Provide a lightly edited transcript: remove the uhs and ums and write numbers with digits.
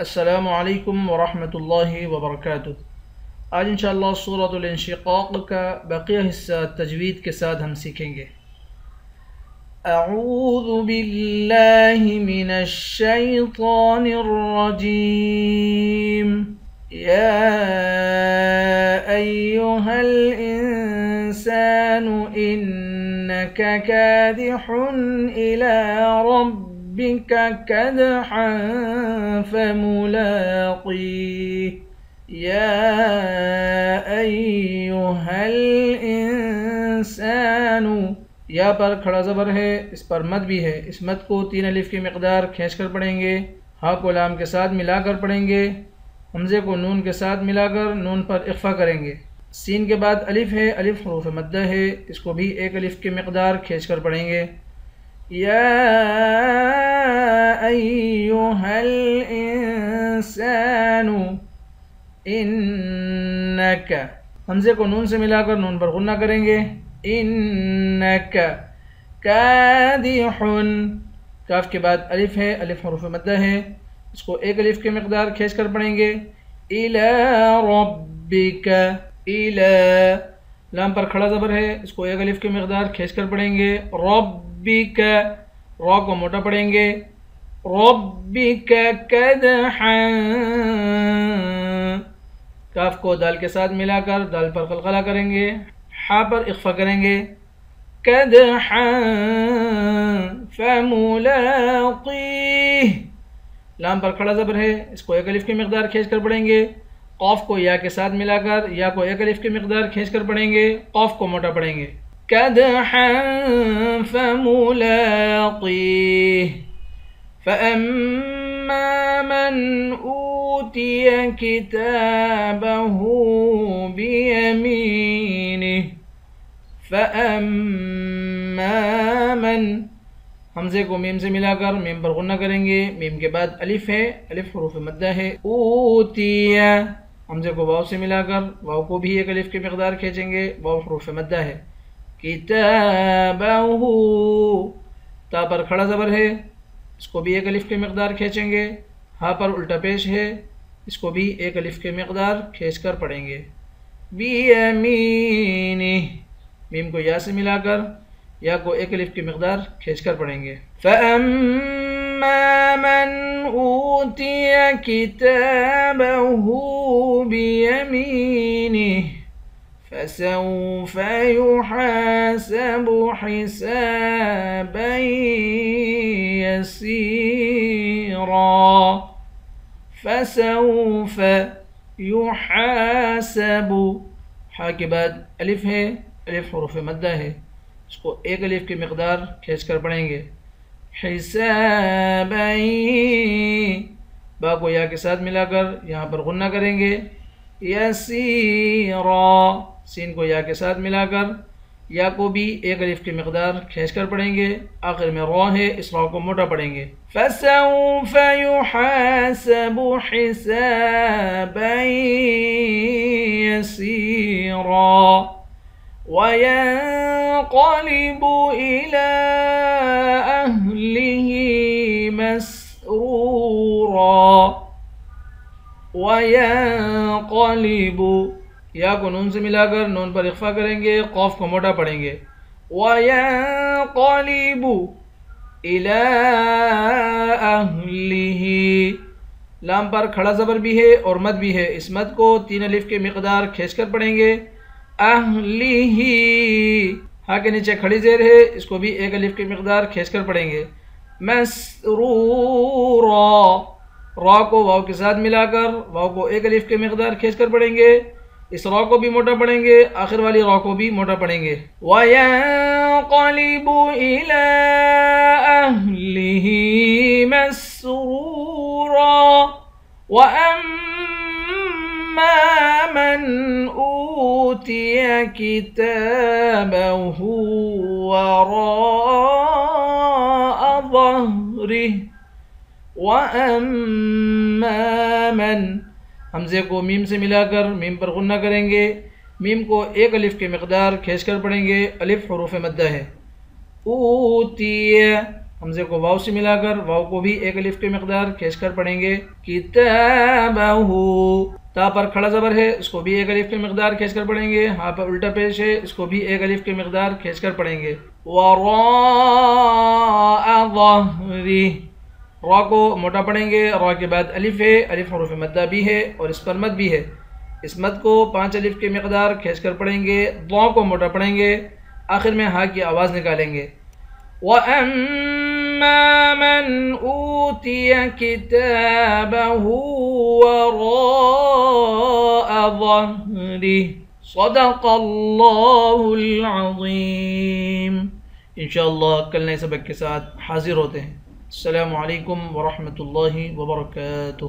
السلام علیکم ورحمۃ اللہ وبرکاتہ۔ آج انشاءاللہ سورۃ الانشقاق کا بقیہ حصہ تجوید کے ساتھ ہم سیکھیں گے۔ اعوذ باللہ من الشیطان الرجیم۔ یا ایہا الانسان انک کادح الی ربک کدحا فملاقیہ۔ یا ایہا الانسان، یا پر کھڑا زبر ہے، اس پر مد بھی ہے۔ اس مد کو 3 الف کی مقدار کھینچ کر پڑھیں گے، ہا کو لام کے ساتھ ملا کر پڑھیں گے، حمزے کو نون کے ساتھ ملا کر نون پر اخفا کریں گے۔ سین کے بعد الف ہے، الف حروف مدہ ہے، اس کو بھی 1 الف کی مقدار کھینچ کر پڑھیں گے۔ یا ایہا الانسان انک، حمزے کو نون سے ملا کر نون پر غنہ کریں گے۔ انک کادح، کاف کے بعد الف ہے، الف حروف مدہ ہے، اس کو 1 الف کی مقدار کھینچ کر پڑھیں گے۔ الی ربک، الی، لام پر کھڑا زبر ہے، اس کو 1 الف کی مقدار کھینچ کر پڑھیں گے۔ ربک، را کو موٹا پڑھیں گے۔ ربک کدحا، کاف کو دال کے ساتھ ملا کر دال پر قلقلہ کریں گے، ہا پر اخفا کریں گے۔ کدحا فملاقیہ، لام پر کھڑا زبر ہے، اس کو 1 الف کی مقدار کھینچ کر پڑھیں گے۔ قاف کو یا کے ساتھ ملا کر یا کو 1 الف کی مقدار کھینچ کر پڑھیں گے، قاف کو موٹا پڑھیں گے۔ کدحا فملاقیہ۔ فأما من أوتي كتابه بيمينه، فأما من، حمزے کو میم سے ملا کر میم پر غنہ کریں گے، میم کے بعد الف ہے، الف حروف مدہ ہے۔ اوتیا، حمزے کو واو سے ملا کر واو کو بھی 1 الف کی مقدار کھینچیں گے، واو حروف مدہ ہے۔ کتابہ، تا پر کھڑا زبر ہے، اس کو بھی 1 الف کی مقدار کھینچیں گے، ہا پر الٹا پیش ہے، اس کو بھی 1 الف کی مقدار کھینچ کر پڑھیں گے۔ بیمینہ، میم کو یا سے ملا کر یا کو 1 الف کی مقدار کھینچ کر پڑھیں گے۔ فَأَمَّا مَنْ أُوتِيَ كِتَابَهُ بِيَمِينِهِ فَسَوْفَ يُحَاسَبُ حِسَابًا يَسِيرًا۔ فَسَوْفَ يُحَاسَبُ، ہا کے بعد الف ہے، الف حروف مدہ ہے، اس کو 1 الف کی مقدار کھینچ کر پڑھیں گے۔ حسابًا، با کو یا کے ساتھ ملا کر یہاں پر غنہ کریں گے۔ یسیرا، سین کو یا کے ساتھ ملا کر یا کو بھی 1 الف کی مقدار کھینچ کر پڑھیں گے، آخر میں را ہے، اس را کو موٹا پڑھیں گے۔ فَسَوْفَ يُحَاسَبُ حِسَابًا يَسِيرًا وَيَنْقَلِبُ إِلَىٰ أَهْلِهِ مَسْرُورًا۔ وَيَنْقَلِبُ، یا کو نون سے ملا کر نون پر اخفا کریں گے، قاف کو موٹا پڑھیں گے۔ وَيَنْقَلِبُ إِلَىٰ أَهْلِهِ، لام پر کھڑا زبر بھی ہے اور مد بھی ہے، اس مد کو 3 الف کی مقدار کھینچ کر پڑھیں گے۔ اہلہ، ہا کے نیچے کھڑی زیر ہے، اس کو بھی 1 الف کی مقدار کھینچ کر پڑھیں گے۔ مسرورا، را کو واو کے ساتھ ملا کر واو کو 1 الف کی مقدار کھینچ کر پڑھیں گے، اس را کو بھی موٹا پڑھیں گے، آخر والی را کو بھی موٹا پڑھیں گے۔ وَيَنْقَلِبُ إِلَىٰ أَهْلِهِ مَسْرُورًا وَأَمَّا مَنْ أُوتِيَ كِتَابَهُ وَرَاءَ ظَهْرِهِ وَأَمَّا مَنْ، حمزے کو میم سے ملا کر میم پر غنہ کریں گے، میم کو 1 الف کی مقدار کھینچ کر پڑھیں گے، الف حروف مدہ ہے۔ اوتیہ، حمزے کو واو سے ملا کر واو کو بھی ایک الف کی مقدار کھینچ کر پڑھیں گے. کتابہ، تا پر کھڑا زبر ہے، اس کو بھی ایک الف کی مقدار کھینچ کر پڑھیں گے. ہاں پر الٹا پیش ہے، اس کو بھی ایک الف کی مقدار کھینچ کر پڑھیں گے. وراء ظہری، را کو موٹا پڑھیں گے. را کے بعد الف ہے، الف حروف مدہ بھی ہے اور اس پر مد بھی ہے. اس مد کو 5 الف کی مقدار کھینچ کر پڑھیں گے. ضا کو موٹا پڑھیں گے، آخر میں ہا کی آواز نکالیں گے. وَأَمَّا مَنْ أُوتِيَ كِتَابَهُ وَرَاءَ ظَهْرِهِ. صدق اللہ العظیم. انشاءاللہ کل نئے سبق کے ساتھ حاضر ہوتے ہیں. السلام علیکم ورحمۃ اللہ وبرکاتہ.